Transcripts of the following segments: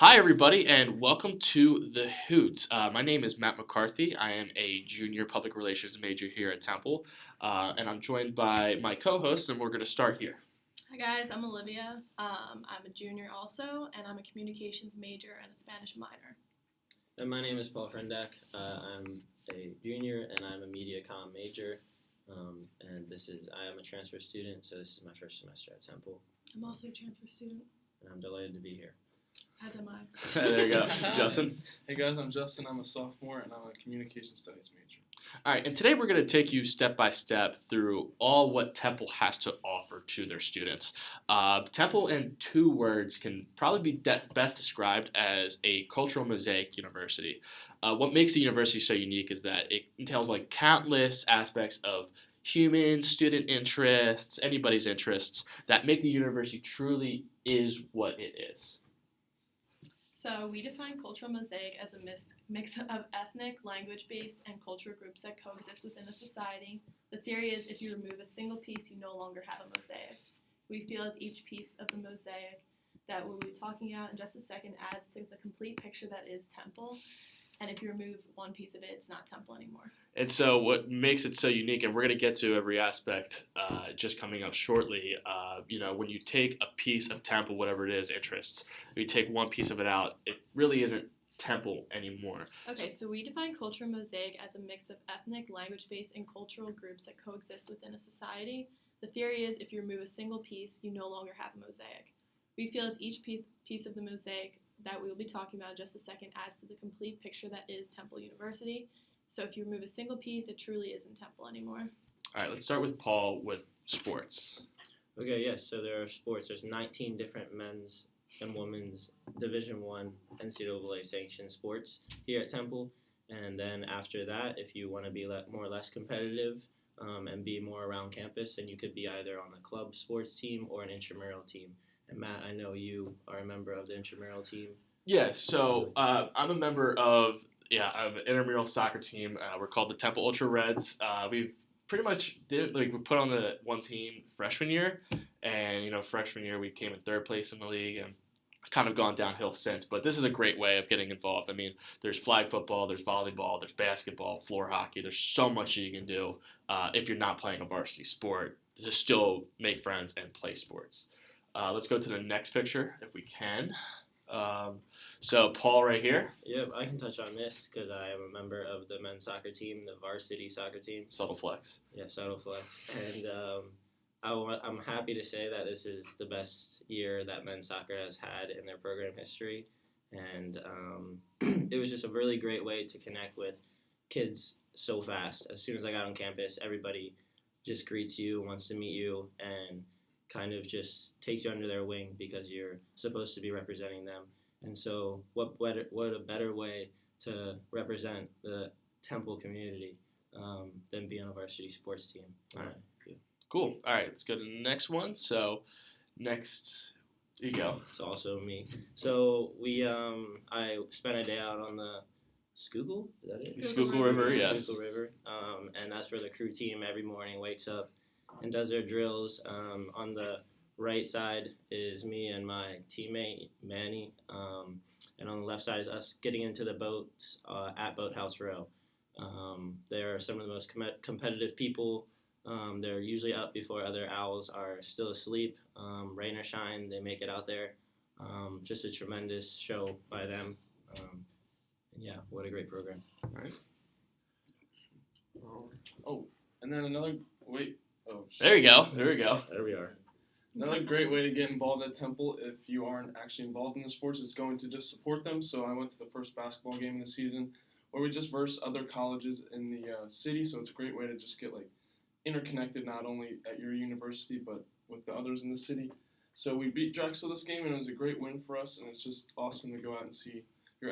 Hi, everybody, and welcome to the Hoot. My name is Matt McCarthy. I am a junior public relations major here at Temple, and I'm joined by my co-host, and we're going to start here. Hi guys, I'm Olivia. I'm a junior also, and I'm a communications major and a Spanish minor. And my name is Paul Frendak. I'm a junior and I'm a media comm major. And I am a transfer student, so this is my first semester at Temple. I'm also a transfer student. And I'm delighted to be here. As am I. There you go. Justin? Hey guys, I'm Justin. I'm a sophomore and I'm a communication studies major. All right, and today we're going to take you step by step through all what Temple has to offer to their students. Temple, in two words, can probably be best described as a cultural mosaic university. What makes the university so unique is that it entails like countless aspects of human, student interests, anybody's interests that make the university truly is what it is. So we define cultural mosaic as a mix of ethnic, language-based, and cultural groups that coexist within a society. The theory is if you remove a single piece, you no longer have a mosaic. We feel as each piece of the mosaic that we'll be talking about in just a second adds to the complete picture that is Temple. And if you remove one piece of it, it's not Temple anymore. And so what makes it so unique, and we're going to get to every aspect just coming up shortly, when you take a piece of Temple, whatever it is, interests, you take one piece of it out, it really isn't Temple anymore. Okay, so we define cultural mosaic as a mix of ethnic, language-based, and cultural groups that coexist within a society. The theory is if you remove a single piece, you no longer have a mosaic. We feel as each piece of the mosaic that we will be talking about in just a second adds to the complete picture that is Temple University. So if you remove a single piece, it truly isn't Temple anymore. All right, let's start with Paul with sports. Okay, yes, so there are sports. There's 19 different men's and women's Division I NCAA sanctioned sports here at Temple. And then after that, if you want to be more or less competitive and be more around campus, then you could be either on a club sports team or an intramural team. And Matt, I know you are a member of the intramural team. Yeah, so I'm a member of an intramural soccer team. We're called the Temple Ultra Reds. We've pretty much we put on the one team freshman year, and freshman year we came in third place in the league and kind of gone downhill since. But this is a great way of getting involved. I mean, there's flag football, there's volleyball, there's basketball, floor hockey. There's so much you can do if you're not playing a varsity sport to still make friends and play sports. Let's go to the next picture if we can. So Paul right here. Yep, I can touch on this because I am a member of the men's soccer team, the varsity soccer team. Subtle flex. Yeah, subtle flex. And I'm happy to say that this is the best year that men's soccer has had in their program history. And it was just a really great way to connect with kids so fast. As soon as I got on campus, everybody just greets you, wants to meet you, and kind of just takes you under their wing because you're supposed to be representing them. And so what a better way to represent the Temple community than being on a varsity sports team. All right. Cool. All right, let's go to the next one. So next, you go. It's also me. So I spent a day out on the Schuylkill. Is that it? Schuylkill River, yes. Schuylkill River. And that's where the crew team every morning wakes up and does their drills. On the right side is me and my teammate, Manny. And on the left side is us getting into the boats at Boathouse Row. They're some of the most competitive people. They're usually up before other owls are still asleep. Rain or shine, they make it out there. Just a tremendous show by them. And yeah, what a great program. All right. And then wait. Oh, shit. There we go. There we are. Another great way to get involved at Temple if you aren't actually involved in the sports is going to just support them. So I went to the first basketball game of the season where we just versed other colleges in the city. So it's a great way to just get interconnected not only at your university but with the others in the city. So we beat Drexel this game and it was a great win for us, and it's just awesome to go out and see your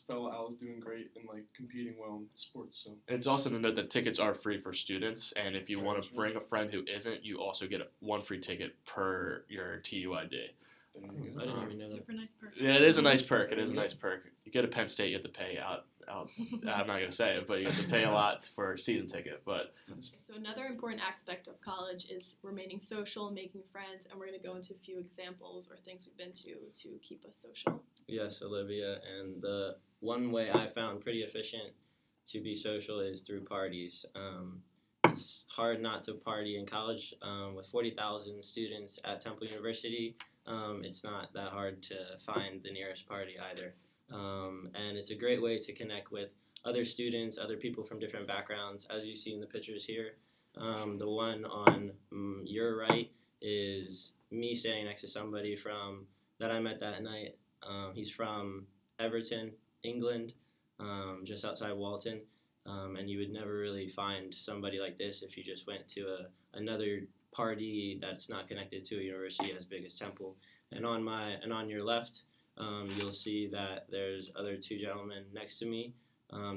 fellow Owls doing great and competing well in sports. So it's awesome to note that tickets are free for students, and if you want to bring a friend who isn't, you also get one free ticket per your TUID. I didn't even know that. Super nice perk. Yeah, it is a nice perk. You go to Penn State, you have to pay out. I'm not gonna say it, but you have to pay a lot for a season ticket. But so another important aspect of college is remaining social, making friends, and we're going to go into a few examples or things we've been to keep us social. Yes, Olivia. And the one way I found pretty efficient to be social is through parties. It's hard not to party in college. With 40,000 students at Temple University, it's not that hard to find the nearest party either. And it's a great way to connect with other students, other people from different backgrounds, as you see in the pictures here. The one on your right is me standing next to somebody from that I met that night. He's from Everton, England, just outside Walton. And you would never really find somebody like this if you just went to another party that's not connected to a university as big as Temple. And on your left, you'll see that there's other two gentlemen next to me.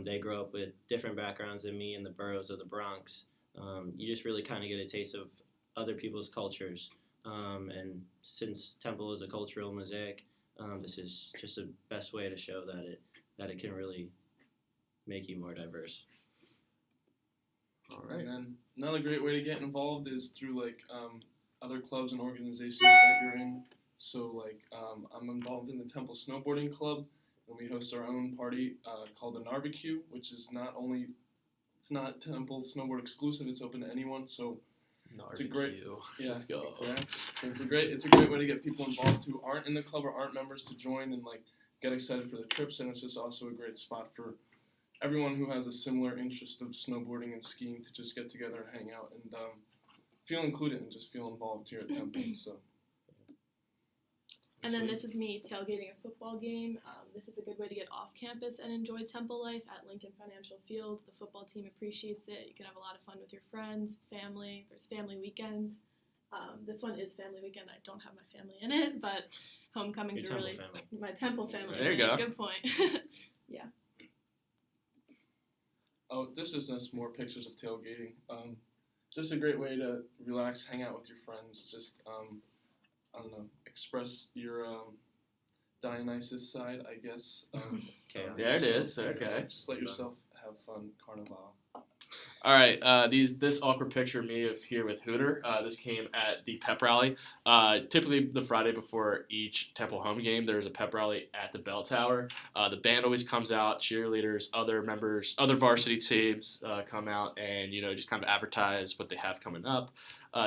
They grow up with different backgrounds than me in the boroughs of the Bronx. You just really kind of get a taste of other people's cultures. And since Temple is a cultural mosaic, this is just the best way to show that it can really make you more diverse. All right. And then another great way to get involved is through other clubs and organizations that you're in. So I'm involved in the Temple Snowboarding Club, and we host our own party called the Barbecue, which is it's not Temple Snowboard exclusive. It's open to anyone. So it's a great Let's go. Exactly. So it's a great way to get people involved who aren't in the club or aren't members to join and get excited for the trips. And it's just also a great spot for everyone who has a similar interest of snowboarding and skiing to just get together and hang out and feel included and just feel involved here at Temple. So. And then this is me tailgating a football game. This is a good way to get off campus and enjoy Temple life at Lincoln Financial Field. The football team appreciates it. You can have a lot of fun with your friends, family. There's family weekend. This one is family weekend. I don't have my family in it, but homecomings Your are Temple really family. my Temple family. There you go. Good point. Yeah. Oh, this is just more pictures of tailgating. Just a great way to relax, hang out with your friends. Just I don't know, express your Dionysus side, I guess. Chaos. There it is. Okay. Just let yourself have fun. Carnival. All right, this awkward picture of me here with Hooter. This came at the pep rally. Typically the Friday before each Temple home game, there's a pep rally at the bell tower. The band always comes out, cheerleaders, other members, other varsity teams come out and just kind of advertise what they have coming up.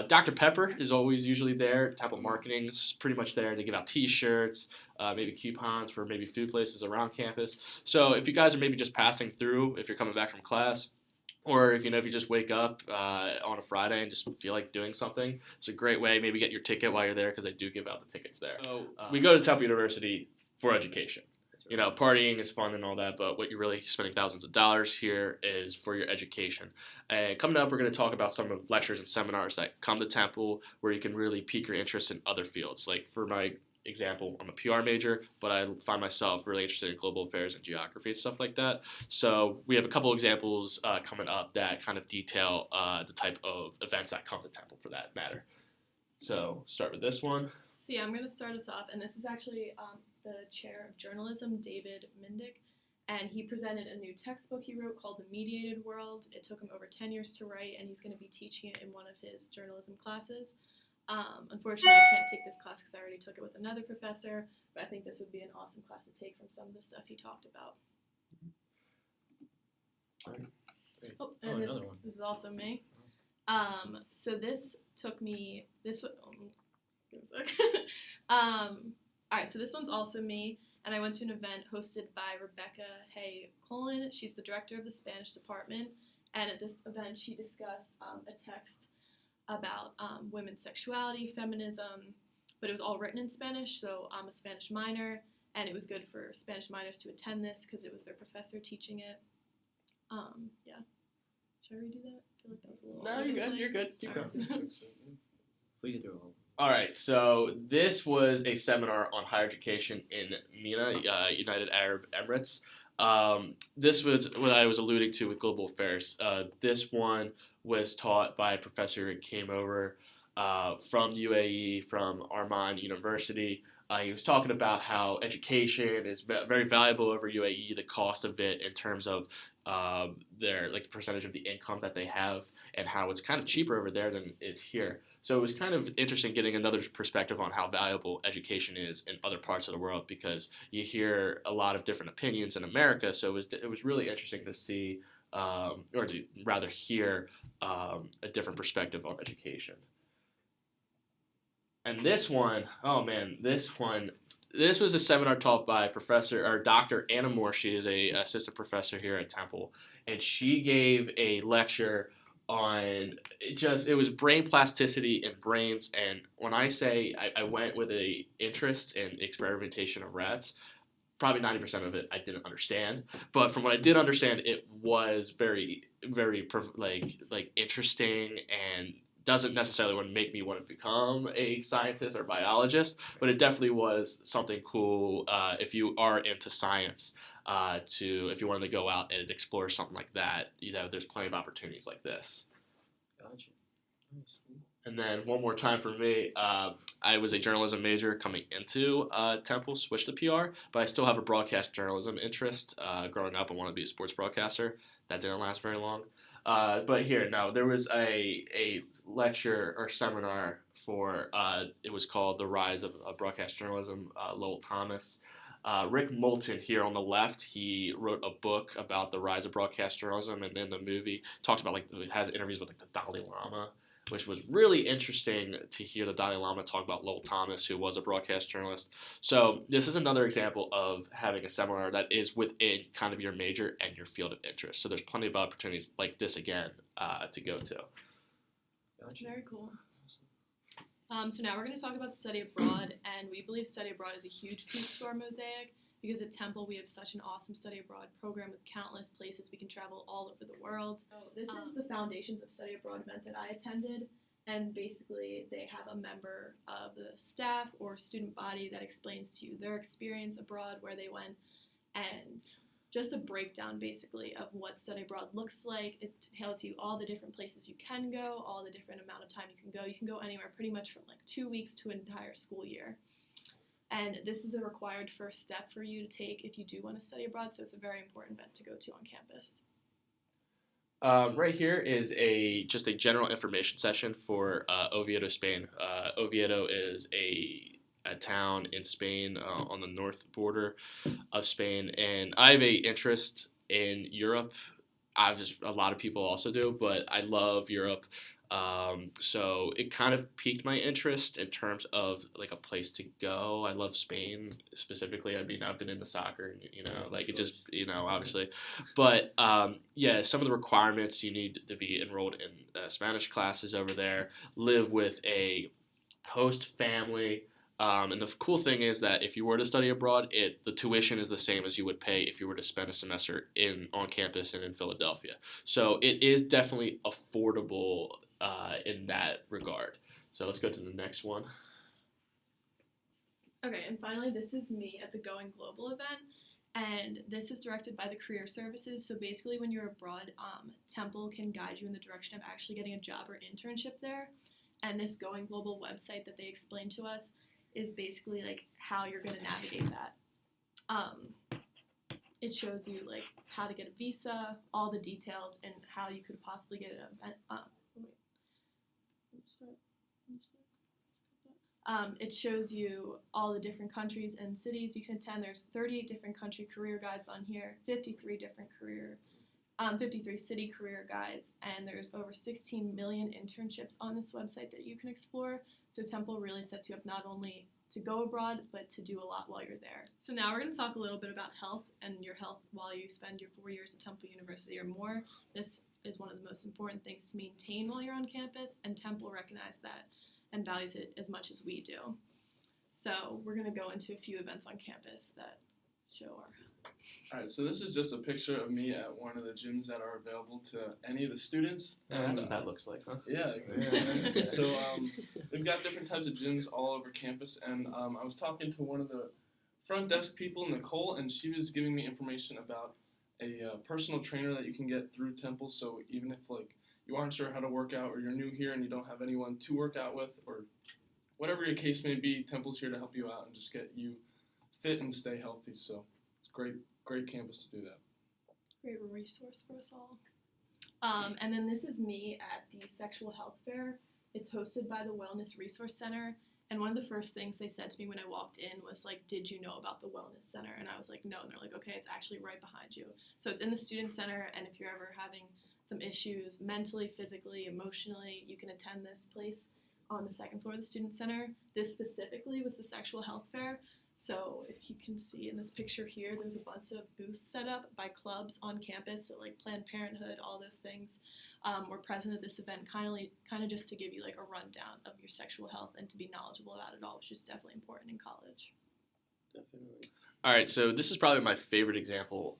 Dr. Pepper is always usually there. Temple Marketing is pretty much there. They give out T-shirts, maybe coupons for maybe food places around campus. So if you guys are maybe just passing through, if you're coming back from class, or if you just wake up on a Friday and just feel like doing something, it's a great way. Maybe get your ticket while you're there because they do give out the tickets there. So we go to Temple University for education. Partying is fun and all that, but what you're really spending thousands of dollars here is for your education. And coming up, we're going to talk about some of the lectures and seminars that come to Temple where you can really pique your interest in other fields. Like for my example, I'm a PR major, but I find myself really interested in global affairs and geography and stuff like that. So we have a couple examples coming up that kind of detail the type of events that come to Temple for that matter. So start with this one. So yeah, I'm going to start us off, and this is actually the chair of journalism, David Mindick, and he presented a new textbook he wrote called The Mediated World. It took him over 10 years to write, and he's going to be teaching it in one of his journalism classes. Unfortunately, I can't take this class because I already took it with another professor, but I think this would be an awesome class to take from some of the stuff he talked about. Oh, and this is also me. So this took me, all right, so this one's also me, and I went to an event hosted by Rebecca Hay-Colin. She's the director of the Spanish department, and at this event she discussed a text about women's sexuality, feminism, but it was all written in Spanish, so I'm a Spanish minor, and it was good for Spanish minors to attend this because it was their professor teaching it. Yeah. Should I redo that? I feel like that was a little No, you're good. You're good. Keep going. We can do it all. All right, so this was a seminar on higher education in MENA, United Arab Emirates. This was what I was alluding to with global affairs. This one was taught by a professor who came over from the UAE, from Arman University. He was talking about how education is very valuable over UAE, the cost of it in terms of their percentage of the income that they have, and how it's kind of cheaper over there than it is here. So it was kind of interesting getting another perspective on how valuable education is in other parts of the world, because you hear a lot of different opinions in America. So it was really interesting to see, or to rather hear, a different perspective on education. And this one, oh man, this was a seminar taught by Professor or Dr. Anna Moore. She is a assistant professor here at Temple, and she gave a lecture on it was brain plasticity and brains. And when I say I went with a interest in experimentation of rats, probably 90% of it I didn't understand, but from what I did understand, it was very very like interesting, and doesn't necessarily want to make me want to become a scientist or biologist, but it definitely was something cool if you are into science. If you wanted to go out and explore something like that, there's plenty of opportunities like this. Gotcha. Nice. And then one more time for me, I was a journalism major coming into Temple, switched to PR, but I still have a broadcast journalism interest. Growing up, I wanted to be a sports broadcaster. That didn't last very long. But here, no, there was a lecture or seminar for, it was called The Rise of Broadcast Journalism, Lowell Thomas. Rick Moulton here on the left, he wrote a book about the rise of broadcast journalism, and then the movie talks about, it has interviews with the Dalai Lama, which was really interesting to hear the Dalai Lama talk about Lowell Thomas, who was a broadcast journalist. So this is another example of having a seminar that is within kind of your major and your field of interest. So there's plenty of opportunities like this again to go to. Gotcha. Very cool. So now we're going to talk about study abroad, and we believe study abroad is a huge piece to our mosaic, because at Temple we have such an awesome study abroad program with countless places we can travel all over the world. So this is the Foundations of Study Abroad event that I attended, and basically they have a member of the staff or student body that explains to you their experience abroad, where they went, and just a breakdown basically of what study abroad looks like. It tells you all the different places you can go, all the different amount of time you can go. You can go anywhere pretty much from 2 weeks to an entire school year. And this is a required first step for you to take if you do want to study abroad, so it's a very important event to go to on campus. Right here is just a general information session for Oviedo, Spain. Oviedo is a town in Spain on the north border of Spain, and I have a interest in Europe. A lot of people also do, but I love Europe. So it kind of piqued my interest in terms of a place to go. I love Spain specifically. I mean, I've been into soccer, it just, obviously. But yeah, some of the requirements: you need to be enrolled in Spanish classes over there, live with a host family. And the cool thing is that if you were to study abroad, the tuition is the same as you would pay if you were to spend a semester on campus and in Philadelphia. So it is definitely affordable in that regard. So let's go to the next one. Okay, and finally, this is me at the Going Global event, and this is directed by the Career Services. So basically, when you're abroad, Temple can guide you in the direction of actually getting a job or internship there. And this Going Global website that they explained to us is basically how you're going to navigate that. It shows you how to get a visa, all the details, and how you could possibly get an event. It shows you all the different countries and cities you can attend. There's 38 different country career guides on here, 53 city career guides, and there's over 16 million internships on this website that you can explore. So Temple really sets you up not only to go abroad, but to do a lot while you're there. So now we're going to talk a little bit about health and your health while you spend your 4 years at Temple University or more. This is one of the most important things to maintain while you're on campus, and Temple recognized that and values it as much as we do. So we're going to go into a few events on campus that show our... Alright, so this is just a picture of me at one of the gyms that are available to any of the students. And that's what that looks like, huh? Yeah, exactly. So we've got different types of gyms all over campus, and I was talking to one of the front desk people, Nicole, and she was giving me information about a personal trainer that you can get through Temple. So even if you aren't sure how to work out, or you're new here and you don't have anyone to work out with, or whatever your case may be, Temple's here to help you out and just get you fit and stay healthy. So it's great campus to do that. Great resource for us all. And then this is me at the sexual health fair. It's hosted by the Wellness Resource Center. And one of the first things they said to me when I walked in was like, did you know about the Wellness Center? And I was like, no. And they're like, okay, it's actually right behind you. So it's in the Student Center, and if you're ever having some issues mentally, physically, emotionally, you can attend this place on the second floor of the Student Center. This specifically was the sexual health fair. So if you can see in this picture here, there's a bunch of booths set up by clubs on campus, so like Planned Parenthood, all those things were present at this event, kind of just to give you like a rundown of your sexual health and to be knowledgeable about it all, which is definitely important in college. Definitely. All right, so this is probably my favorite example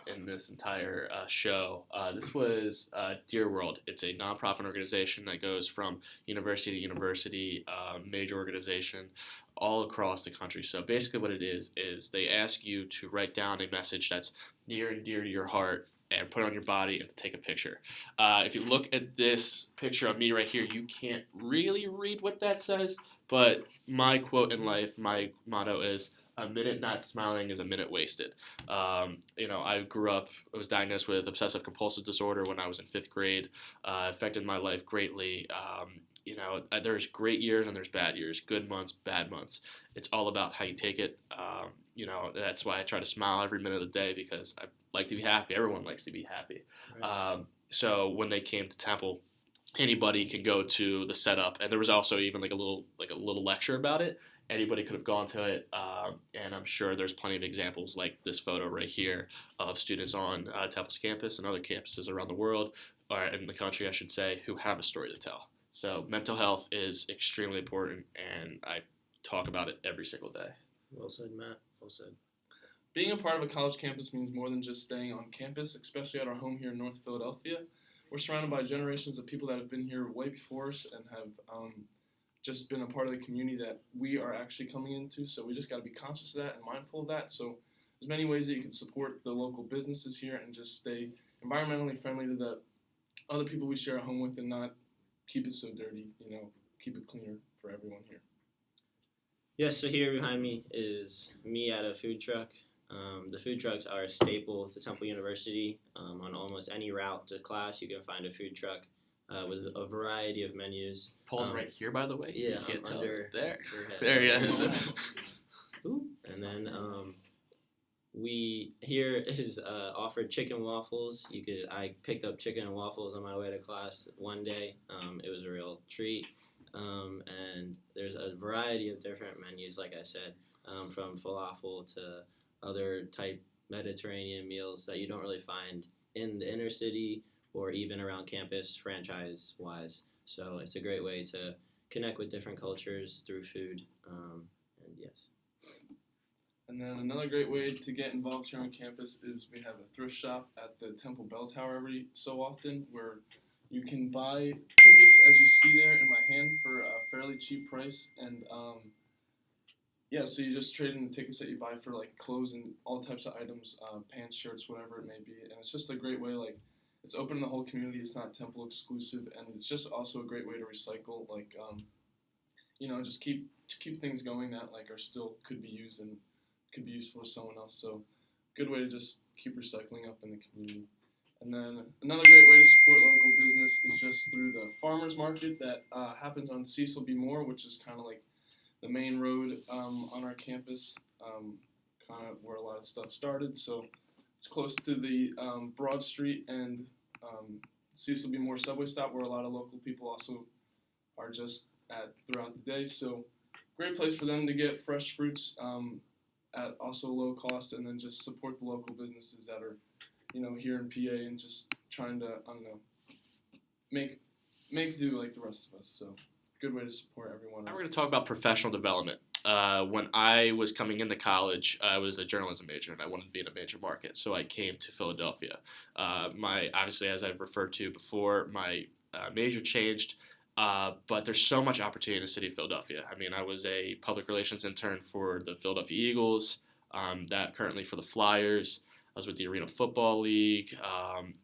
in this entire show. This was Dear World. It's a nonprofit organization that goes from university to university, major organization, all across the country. So basically what it is they ask you to write down a message that's near and dear to your heart and put it on your body and to take a picture. If you look at this picture of me right here, you can't really read what that says, but my quote in life, my motto is, a minute not smiling is a minute wasted. I was diagnosed with obsessive compulsive disorder when I was in 5th grade. Affected my life greatly. There's great years and there's bad years, good months, bad months. It's all about how you take it. That's why I try to smile every minute of the day, because I like to be happy. Everyone likes to be happy. Right. So when they came to Temple, anybody can go to the setup, and there was also even like a little lecture about it. Anybody could have gone to it, and I'm sure there's plenty of examples like this photo right here of students on Temple's campus and other campuses around the world, or in the country, I should say, who have a story to tell. So mental health is extremely important, and I talk about it every single day. Well said, Matt. Well said. Being a part of a college campus means more than just staying on campus, especially at our home here in North Philadelphia. We're surrounded by generations of people that have been here way before us and have just been a part of the community that we are actually coming into. So we just got to be conscious of that and mindful of that. So there's many ways that you can support the local businesses here and just stay environmentally friendly to the other people we share a home with, and not keep it so dirty, keep it cleaner for everyone here. Yes, so here behind me is me at a food truck. The food trucks are a staple to Temple University. On almost any route to class, you can find a food truck with a variety of menus. Paul's right here, by the way. Yeah, you can't tell. under There. your head. There he is. Ooh. And then we here is offered chicken waffles. I picked up chicken and waffles on my way to class one day. It was a real treat. And there's a variety of different menus, like I said, from falafel to other type Mediterranean meals that you don't really find in the inner city or even around campus franchise-wise. So it's a great way to connect with different cultures through food, and yes. And then another great way to get involved here on campus is we have a thrift shop at the Temple Bell Tower every so often, where you can buy tickets, as you see there in my hand, for a fairly cheap price. And so you just trade in the tickets that you buy for like clothes and all types of items, pants, shirts, whatever it may be. And it's just a great way, like, it's open to the whole community. It's not Temple exclusive, and it's just also a great way to recycle, like, just keep things going that like are still could be used and could be useful to someone else. So good way to just keep recycling up in the community. And then another great way to support local business is just through the farmers market that happens on Cecil B. Moore, which is kind of like the main road on our campus, kind of where a lot of stuff started. So it's close to the Broad Street and Cecil B. Moore subway stop, where a lot of local people also are just at throughout the day. So great place for them to get fresh fruits at also low cost, and then just support the local businesses that are, here in PA, and just trying to, make do like the rest of us. So good way to support everyone. Now we're going to talk about professional development. When I was coming into college, I was a journalism major, and I wanted to be in a major market, so I came to Philadelphia. Obviously, as I've referred to before, my major changed, but there's so much opportunity in the city of Philadelphia. I mean, I was a public relations intern for the Philadelphia Eagles, that currently for the Flyers. I was with the Arena Football League,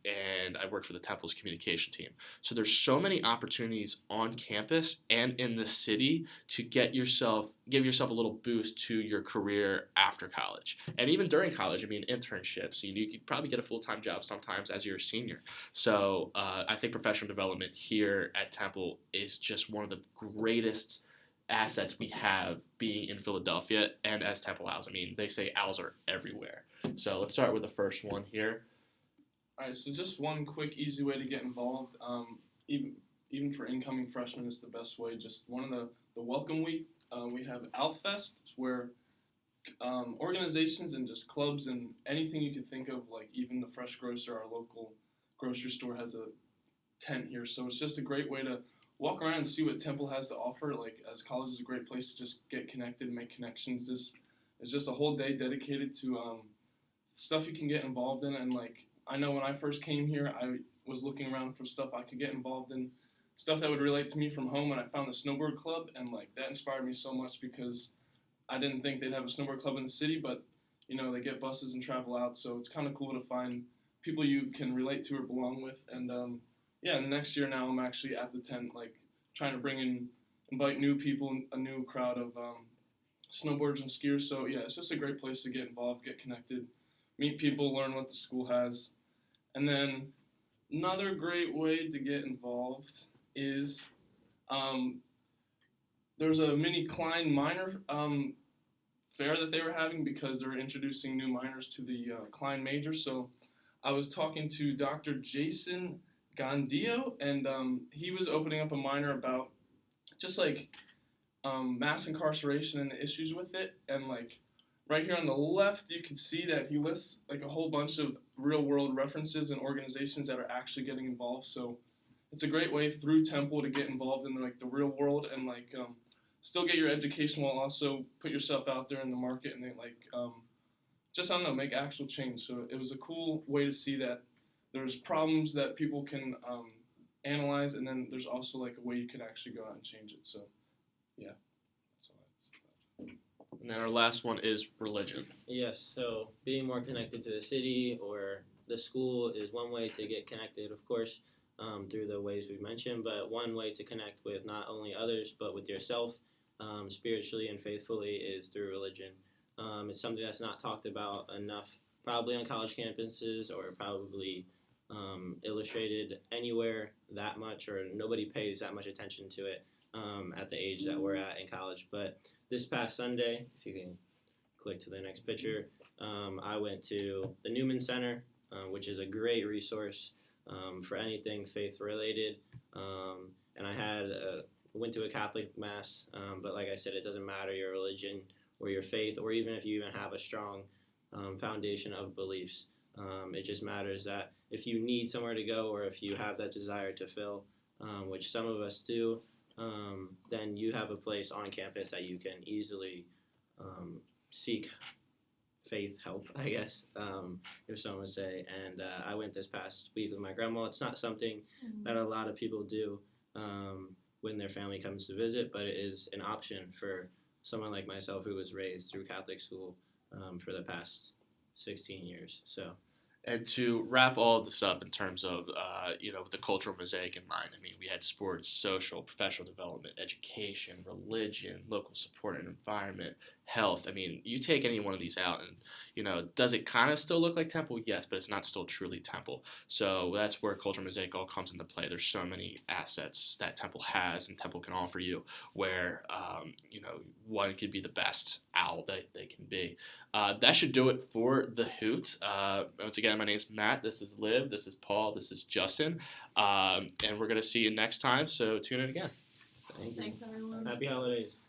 and I worked for the Temple's communication team. So there's so many opportunities on campus and in the city to give yourself a little boost to your career after college. And even during college, I mean, internships. You could probably get a full-time job sometimes as you're a senior. So I think professional development here at Temple is just one of the greatest assets we have being in Philadelphia and as Temple Owls. I mean, they say owls are everywhere. So let's start with the first one here. All right, so just one quick, easy way to get involved. Even for incoming freshmen, it's the best way. Just one of the welcome week. We have OutFest, where organizations and just clubs and anything you could think of, like even the Fresh Grocer, our local grocery store, has a tent here. So it's just a great way to walk around and see what Temple has to offer. Like, as college is a great place to just get connected and make connections. This is just a whole day dedicated to stuff you can get involved in. And like, I know when I first came here, I was looking around for stuff I could get involved in, stuff that would relate to me from home, and I found the snowboard club, and like that inspired me so much because I didn't think they'd have a snowboard club in the city, but they get buses and travel out, so it's kind of cool to find people you can relate to or belong with. And the next year now I'm actually at the tent, like trying to invite new people, a new crowd of snowboarders and skiers. So yeah, it's just a great place to get involved, get connected, meet people, learn what the school has. And then another great way to get involved is there's a mini Klein minor fair that they were having because they're introducing new minors to the Klein major. So I was talking to Dr. Jason Gondio, and he was opening up a minor about just like mass incarceration and the issues with it. And like right here on the left, you can see that he lists like a whole bunch of real world references and organizations that are actually getting involved. So it's a great way through Temple to get involved in like the real world and like still get your education while also put yourself out there in the market and just, I don't know, make actual change. So it was a cool way to see that there's problems that people can analyze, and then there's also like a way you can actually go out and change it. So yeah, that's all. And then our last one is religion. Yes, so being more connected to the city or the school is one way to get connected, of course, through the ways we mentioned, but one way to connect with not only others but with yourself spiritually and faithfully is through religion. It's something that's not talked about enough, probably on college campuses or probably illustrated anywhere that much, or nobody pays that much attention to it at the age that we're at in college. But this past Sunday, if you can click to the next picture, I went to the Newman Center, which is a great resource for anything faith related, and I went to a Catholic mass, but like I said, it doesn't matter your religion or your faith, or even if you even have a strong foundation of beliefs. It just matters that if you need somewhere to go, or if you have that desire to fill, which some of us do, then you have a place on campus that you can easily seek faith help, I guess, if someone would say. And I went this past week with my grandma. It's not something that a lot of people do when their family comes to visit, but it is an option for someone like myself who was raised through Catholic school for the past 16 years. So. And to wrap all of this up in terms of, the cultural mosaic in mind, I mean, we had sports, social, professional development, education, religion, local support and environment, health. I mean, you take any one of these out and, does it kind of still look like Temple? Yes, but it's not still truly Temple. So that's where cultural mosaic all comes into play. There's so many assets that Temple has and Temple can offer you where, one could be the best owl that they can be. That should do it for the Hoot. Once again, my name is Matt. This is Liv. This is Paul. This is Justin. And we're going to see you next time, so tune in again. Thanks, everyone. Happy holidays.